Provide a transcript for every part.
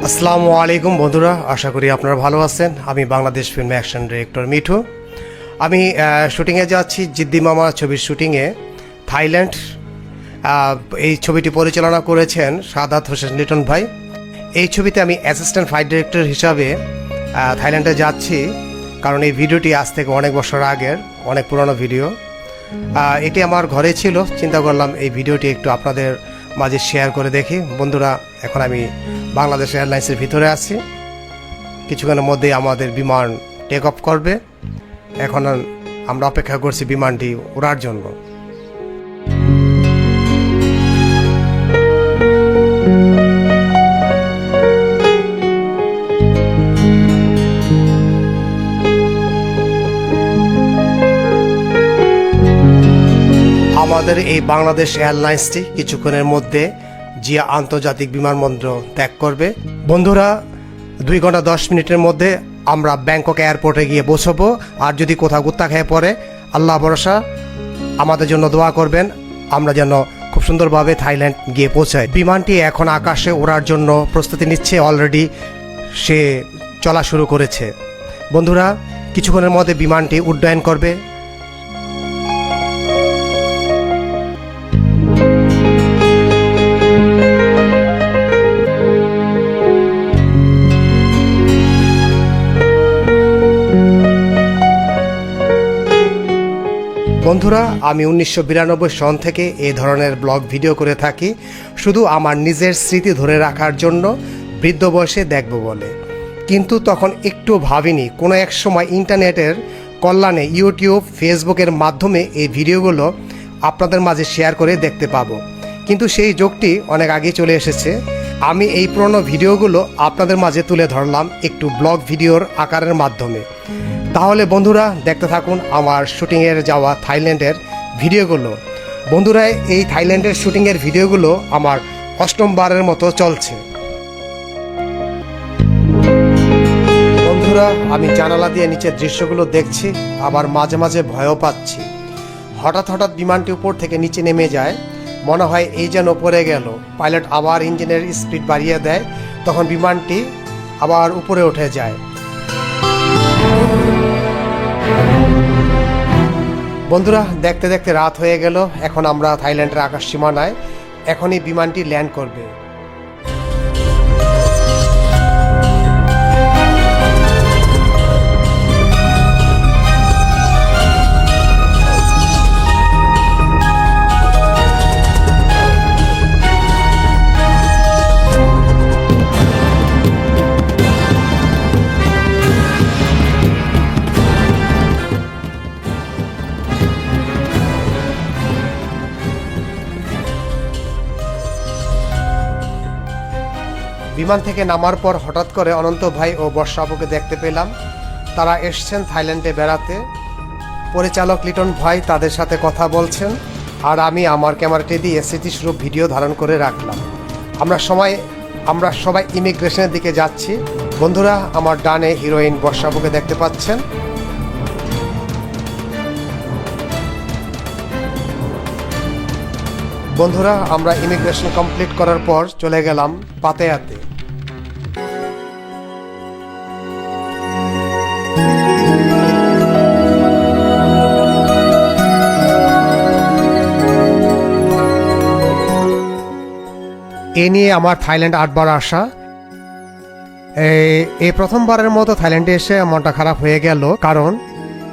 আসসালামু আলাইকুম বন্ধুরা, আশা করি আপনারা ভালো আছেন। আমি Bangladesh film action director Mithu. আমি শুটিংয়ে যাচ্ছি, জিদ্দি মামা ছবির শুটিংয়ে থাইল্যান্ড। এই ছবিটি পরিচালনা করেছেন সাদাত হোসেন লিটন ভাই। এই ছবিতে আমি অ্যাসিস্ট্যান্ট ফাইট ডিরেক্টর হিসাবে থাইল্যান্ডে যাচ্ছি, কারণ এই ভিডিওটি আজ থেকে অনেক বছর আগের, অনেক পুরনো ভিডিও। এটি আমার ঘরে ছিল, চিন্তা করলাম এই ভিডিওটি একটু আপনাদের মাঝে শেয়ার করে দেখি। বন্ধুরা, এখন আমি বাংলাদেশ এয়ারলাইন্সের ভিতরে আছি। কিছুক্ষণের মধ্যেই আমাদের বিমান টেক অফ করবে। এখন আমরা অপেক্ষা করছি বিমানটি ওড়ার জন্য। আমাদের এই বাংলাদেশ এয়ারলাইন্সটি কিছুক্ষণের মধ্যে জিয়া আন্তর্জাতিক বিমানবন্দর ত্যাগ করবে। বন্ধুরা, 2 ঘন্টা 10 মিনিটের মধ্যে আমরা ব্যাংকক এয়ারপোর্টে গিয়ে পৌঁছবো। আর যদি কোথাও গুত্তা খেয়ে পড়ে, আল্লাহ ভরসা, আমাদের জন্য দোয়া করবেন, আমরা যেন খুব সুন্দরভাবে থাইল্যান্ড গিয়ে পৌঁছাই। বিমানটি এখন আকাশে ওড়ার জন্য প্রস্তুতি নিচ্ছে, অলরেডি সে চলা শুরু করেছে। বন্ধুরা, কিছুক্ষণের মধ্যে বিমানটি উড্ডয়ন করবে। বন্ধুরা, আমি 1992 সন থেকে এই ধরনের ব্লগ ভিডিও করে থাকি, শুধু আমার নিজের স্মৃতি ধরে রাখার জন্য, বৃদ্ধ বয়সে দেখব বলে। কিন্তু তখন একটু ভাবিনি কোনো এক সময় ইন্টারনেটের কল্যাণে ইউটিউব, ফেসবুকের মাধ্যমে এই ভিডিওগুলো আপনাদের মাঝে শেয়ার করে দেখতে পাবো। কিন্তু সেই যোগটি অনেক আগে চলে এসেছে। আমি এই পুরনো ভিডিওগুলো আপনাদের মাঝে তুলে ধরলাম একটু ব্লগ ভিডিওর আকারের মাধ্যমে। তাহলে বন্ধুরা, দেখতে থাকুন আমার শুটিংয়ের যাওয়া থাইল্যান্ডের ভিডিওগুলো। বন্ধুরা, এই থাইল্যান্ডের শুটিংয়ের ভিডিওগুলো আমার 8ম বারের মতো চলছে। বন্ধুরা, আমি জানালা দিয়ে নিচের দৃশ্যগুলো দেখছি, আবার মাঝে মাঝে ভয়ও পাচ্ছি। হঠাৎ হঠাৎ বিমানটি উপর থেকে নিচে নেমে যায়, মনে হয় এই যেন পড়ে গেল। পাইলট আবার ইঞ্জিনের স্পিড বাড়িয়ে দেয়, তখন বিমানটি আবার উপরে উঠে যায়। বন্ধুরা, দেখতে দেখতে রাত হয়ে গেল। এখন আমরা থাইল্যান্ডের আকাশ সীমানায়, এখনই বিমানটি ল্যান্ড করবে। বিমান থেকে নামার পর হঠাৎ করে অনন্ত ভাই ও বর্ষা আপুকে দেখতে পেলাম। তারা এসছেন থাইল্যান্ডে বেড়াতে। পরিচালক লিটন ভাই তাদের সাথে কথা বলছেন, আর আমি আমার ক্যামেরাটি দিয়ে স্মৃতিস্বরূপ ভিডিও ধারণ করে রাখলাম। আমরা সবাই ইমিগ্রেশনের দিকে যাচ্ছি। বন্ধুরা, আমার ডানে হিরোইন বর্ষা আপুকে দেখতে পাচ্ছেন। বন্ধুরা, আমরা ইমিগ্রেশন কমপ্লিট করার পর চলে গেলাম পাতেয়াতে। এ নিয়ে আমার থাইল্যান্ড 8 বার আসা। এই প্রথমবারের মতো থাইল্যান্ডে এসে মনটা খারাপ হয়ে গেল, কারণ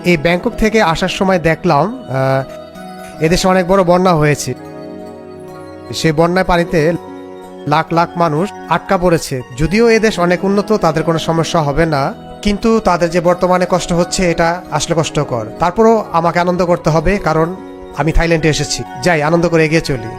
এই ব্যাংকক থেকে আসার সময় দেখলাম এদেশে অনেক বড় বন্যা হয়েছে। সেই বন্যায় পানিতে লাখ লাখ মানুষ আটকা পড়েছে। যদিও এদেশ অনেক উন্নত, তাদের কোনো সমস্যা হবে না, কিন্তু তাদের যে বর্তমানে কষ্ট হচ্ছে, এটা আসলে কষ্টকর। তারপরও আমাকে আনন্দ করতে হবে, কারণ আমি থাইল্যান্ডে এসেছি। যাই, আনন্দ করে এগিয়ে চলি।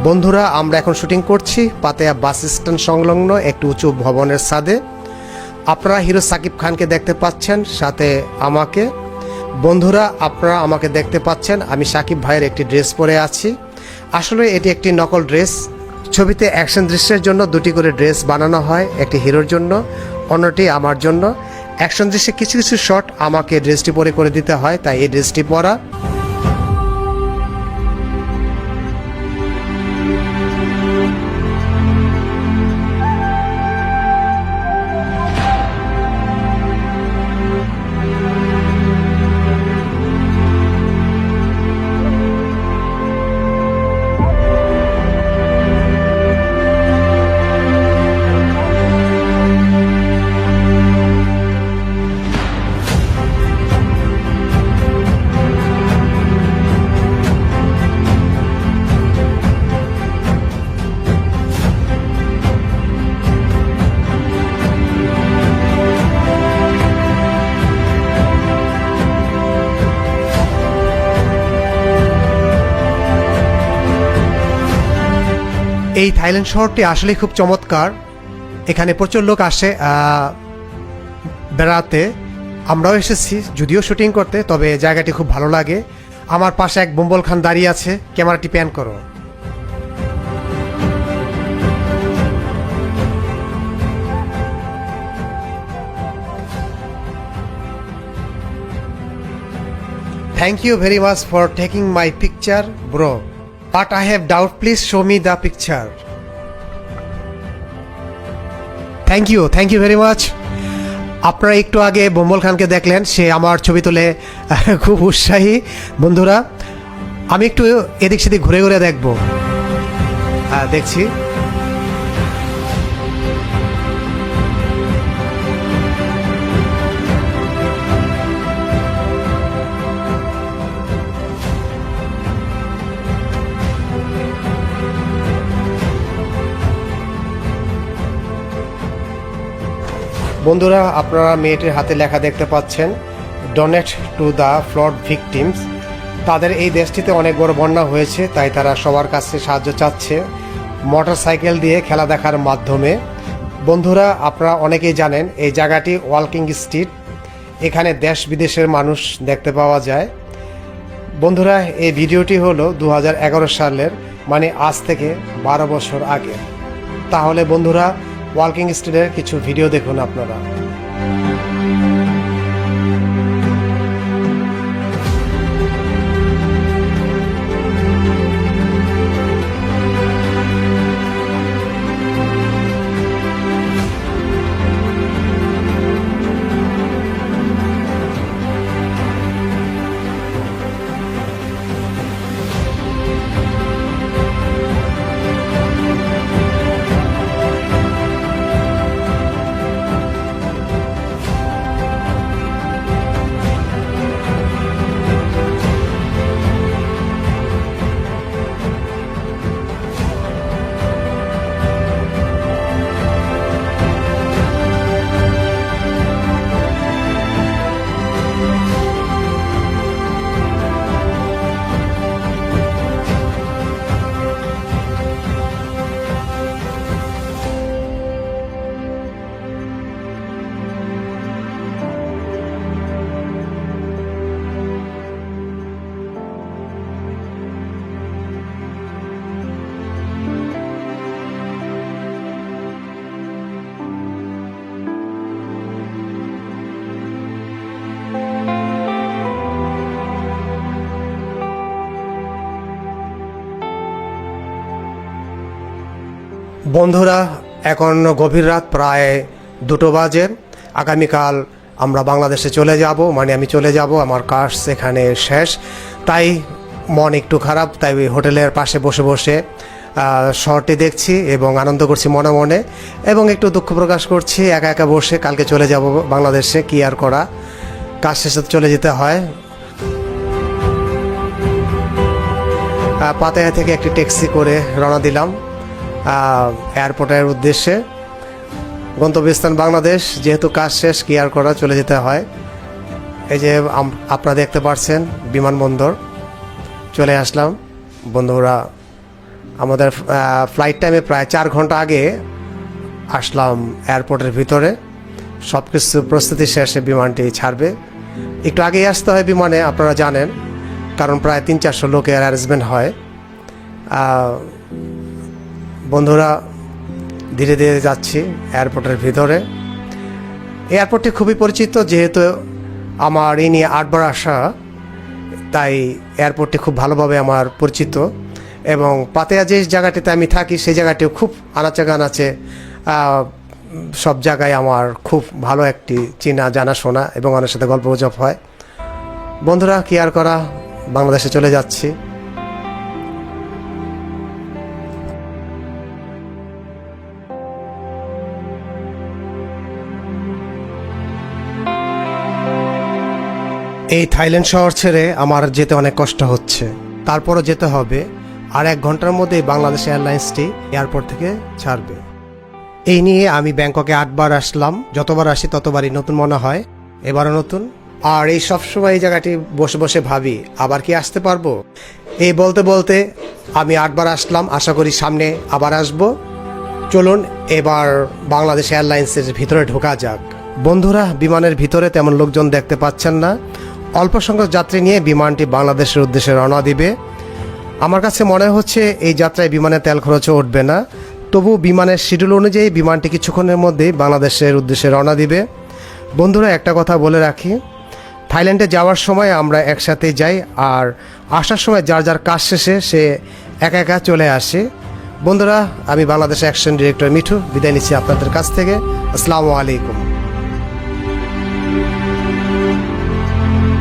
বন্ধুরা, আমরা এখন শুটিং করছি পাতেয়া বাস স্ট্যান্ড সংলগ্ন একটি উঁচু ভবনের ছাদে। আপনারা হিরো সাকিব খানকে দেখতে পাচ্ছেন, সাথে আমাকে। বন্ধুরা, আপনারা আমাকে দেখতে পাচ্ছেন, আমি সাকিব ভাইয়ের একটি ড্রেস পরে আছি। আসলে এটি একটি নকল ড্রেস। ছবিতে অ্যাকশন দৃশ্যের জন্য দুটি করে ড্রেস বানানো হয়, একটি হিরোর জন্য, অন্যটি আমার জন্য। অ্যাকশন দৃশ্যে কিছু কিছু শট আমাকে ড্রেসটি পরে করে দিতে হয়, তাই এই ড্রেসটি পরা। এই থাইল্যান্ড শহরটি আসলে খুব চমৎকার। এখানে প্রচুর লোক আসে বেড়াতে। আমরাও এসেছি যদিও শুটিং করতে, তবে জায়গাটি খুব ভালো লাগে। আমার পাশে এক বুম্বল খান দাঁড়িয়ে আছে। ক্যামেরাটি প্যান করো। Thank you very much for taking my picture, bro. But I have doubt. Please show me the picture. Thank you very much. আপনারা একটু আগে বুম্বল খানকে দেখলেন, সে আমার ছবি তুলে খুব উৎসাহী। বন্ধুরা, আমি একটু এদিক সেদিক ঘুরে ঘুরে দেখব। দেখছি। বন্ধুরা, আপনারা মেয়েটির হাতে লেখা দেখতে পাচ্ছেন, donate to the flood victims. তাদের এই দেশটিতে অনেক বড় বন্যা হয়েছে, তাই তারা সবার কাছে সাহায্য চাচ্ছে মোটর সাইকেল দিয়ে খেলা দেখার মাধ্যমে। বন্ধুরা, আপনারা অনেকেই জানেন এই জায়গাটি ওয়াকিং স্ট্রিট। এখানে দেশ বিদেশের মানুষ দেখতে পাওয়া যায়। বন্ধুরা, এই ভিডিওটি হলো 2011 সালের, মানে আজ থেকে 12 বছর আগে। তাহলে বন্ধুরা, ওয়াকিং স্ট্রিটের কিছু ভিডিও দেখুন আপনারা। বন্ধুরা, এখন গভীর রাত, প্রায় 2টো বাজে। আগামীকাল আমরা বাংলাদেশে চলে যাব, মানে আমি চলে যাব, আমার কাজ সেখানে শেষ। তাই মন একটু খারাপ, তাই হোটেলের পাশে বসে বসে শহরটি দেখছি এবং আনন্দ করছি মনে মনে, এবং একটু দুঃখ প্রকাশ করছি একা একা বসে। কালকে চলে যাব বাংলাদেশে, কি আর করা, কাজ শেষে চলে যেতে হয়। পাতায়া থেকে একটি ট্যাক্সি করে রওনা দিলাম এয়ারপোর্টের উদ্দেশ্যে। গন্তব্যস্থান বাংলাদেশ, যেহেতু কাজ শেষ, কি আর করা, চলে যেতে হয়। এই যে আপনারা দেখতে পাচ্ছেন বিমানবন্দর, চলে আসলাম। বন্ধুরা, আমাদের ফ্লাইট টাইমে প্রায় 4 ঘন্টা আগে আসলাম এয়ারপোর্টের ভিতরে। সব কিছু প্রস্তুতি শেষে বিমানটি ছাড়বে। একটু আগেই আসতে হয় বিমানে, আপনারা জানেন, কারণ প্রায় 300-400 লোকের অ্যারেঞ্জমেন্ট হয়। বন্ধুরা, ধীরে ধীরে যাচ্ছি এয়ারপোর্টের ভিতরে। এয়ারপোর্টটি খুবই পরিচিত, যেহেতু আমার এই নিয়ে 8 বার আসা, তাই এয়ারপোর্টটি খুব ভালোভাবে আমার পরিচিত। এবং পাতেয়া যে জায়গাটিতে আমি থাকি সেই জায়গাটিও খুব আনাচে কানাচে, সব জায়গায় আমার খুব ভালো একটি চেনা জানাশোনা এবং আমার সাথে গল্প গুজব হয়। বন্ধুরা, কি আর করা, বাংলাদেশে চলে যাচ্ছি। এই থাইল্যান্ড শহর ছেড়ে আমার যেতে অনেক কষ্ট হচ্ছে, তারপরও যেতে হবে। আর 1 ঘন্টার মধ্যেই বাংলাদেশ এয়ারলাইন্সটি এয়ারপোর্ট থেকে ছাড়বে। এই নিয়ে আমি ব্যাংককে 8 বার আসলাম। যতবার আসি ততবারই নতুন মনে হয়, এবারও নতুন। আর এই সবসময় এই জায়গাটি বসে বসে ভাবি, আবার কি আসতে পারবো। এই বলতে বলতে আমি 8 বার আসলাম, আশা করি সামনে আবার আসব। চলুন এবার বাংলাদেশ এয়ারলাইন্সের ভিতরে ঢোকা যাক। বন্ধুরা, বিমানের ভিতরে তেমন লোকজন দেখতে পাচ্ছেন না। অল্প সংখ্যক যাত্রী নিয়ে বিমানটি বাংলাদেশের উদ্দেশ্যে রওনা দিবে। আমার কাছে মনে হচ্ছে এই যাত্রায় বিমানে তেল খরচও উঠবে না। তবু বিমানের শিডিউল অনুযায়ী বিমানটি কিছুক্ষণের মধ্যেই বাংলাদেশের উদ্দেশ্যে রওনা দিবে। বন্ধুরা, একটা কথা বলে রাখি, থাইল্যান্ডে যাওয়ার সময় আমরা একসাথে যাই, আর আসার সময় যার যার কাজ শেষে সে একা একা চলে আসে। বন্ধুরা, আমি বাংলাদেশ অ্যাকশন ডিরেক্টর মিঠু বিদায় নিচ্ছি আপনাদের কাছ থেকে। আসসালামু আলাইকুম।